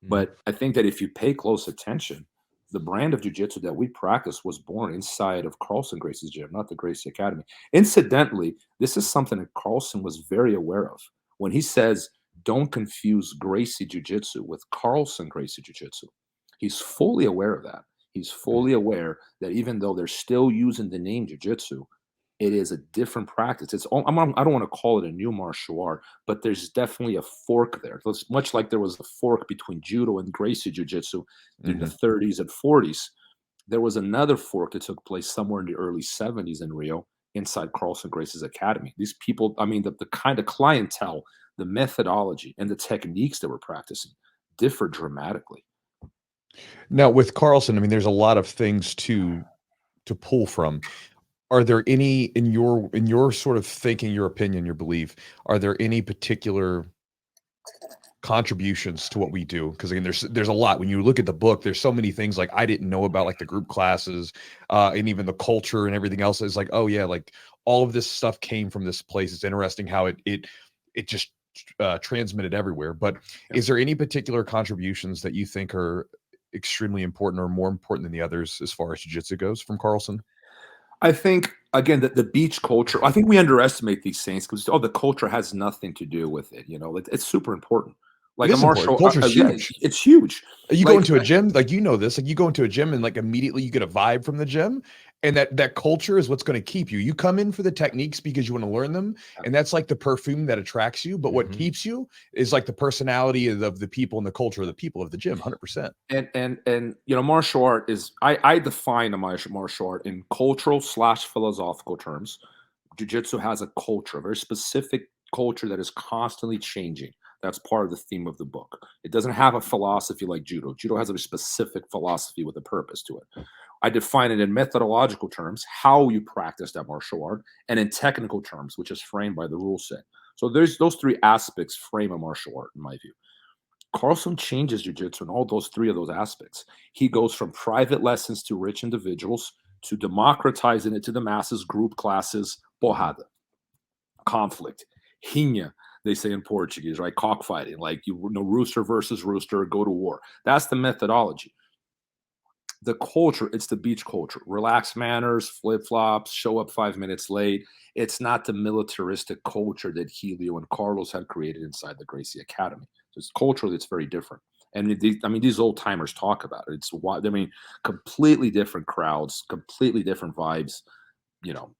Mhm. But I think that if you pay close attention, the brand of jiu-jitsu that we practice was born inside of Carlson Gracie's gym, not the Gracie Academy. Incidentally, this is something that Carlson was very aware of when he says, don't confuse Gracie Jiu-Jitsu with Carlson Gracie Jiu-Jitsu. He's fully aware of that. He's fully aware that even though they're still using the name Jiu-Jitsu, it is a different practice. I don't want to call it a new martial art, but there's definitely a fork there. It's much like there was a fork between judo and Gracie Jiu-Jitsu during the Mhm. 30s and 40s. There was another fork that took place somewhere in the early 70s in Rio inside Carlson Gracie's academy. These people, I mean, the kind of clientele, the methodology, and the techniques that we're practicing differ dramatically. Now with Carlson, I mean, there's a lot of things to pull from. Are there any in your sort of thinking, your opinion, your belief, are there any particular contributions to what we do? Because again, there's a lot. When you look at the book, there's so many things like I didn't know about, like the group classes, and even the culture and everything else. Is like, oh yeah, like all of this stuff came from this place. It's interesting how it just transmitted everywhere. But Yeah. is there any particular contributions that you think are extremely important or more important than the others as far as jiu-jitsu goes from Carlson? I think again that the beach culture. I think we underestimate these things because the culture has nothing to do with it. It's super important. It Like a is important. martial, Culture is yeah, huge. it's huge. You go Like into a gym, like, you know this, like, you go into a gym and, like, immediately you get a vibe from the gym, and that culture is what's gonna keep you. You come in for the techniques because you wanna learn them, and that's like the perfume that attracts you, but what Mhm. keeps you is, like, the personality of the people and the culture of the people of the gym, 100%. and martial art is I define a martial art in cultural slash philosophical terms. Jiu-jitsu has a culture, a very specific culture that is constantly changing. That's part of the theme of the book. It doesn't have a philosophy like judo. Judo has a specific philosophy with a purpose to it. I define it in methodological terms, how you practice that martial art, and in technical terms, which is framed by the rule set. So there's those three aspects frame a martial art, in my view. Carlson changes jiu-jitsu in all those three of those aspects. He goes from private lessons to rich individuals to democratizing it to the masses, group classes, porrada, conflict, rinha, they say in Portuguese, right? Cockfighting, like rooster versus rooster, go to war. That's the methodology. The culture, it's the beach culture. Relaxed manners, flip-flops, show up 5 minutes late. It's not the militaristic culture that Helio and Carlos had created inside the Gracie Academy. So it's culturally, it's very different. And these old timers talk about it. It's why, I mean, completely different crowds, completely different vibes.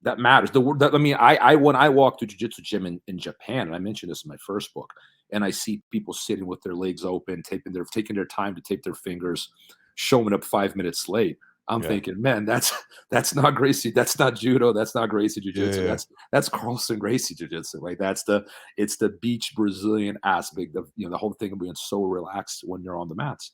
That matters. I when I walk to jiu-jitsu gym in Japan, and I mentioned this in my first book, and I see people sitting with their legs open, taking their time to tape their fingers, showing up 5 minutes late. I'm Yeah. thinking, man, that's not Gracie, that's not judo, that's not Gracie Yeah, yeah, jiu-jitsu, yeah. that's Carlson Gracie jiu-jitsu. Like it's the beach Brazilian aspect of the whole thing of being so relaxed when you're on the mats.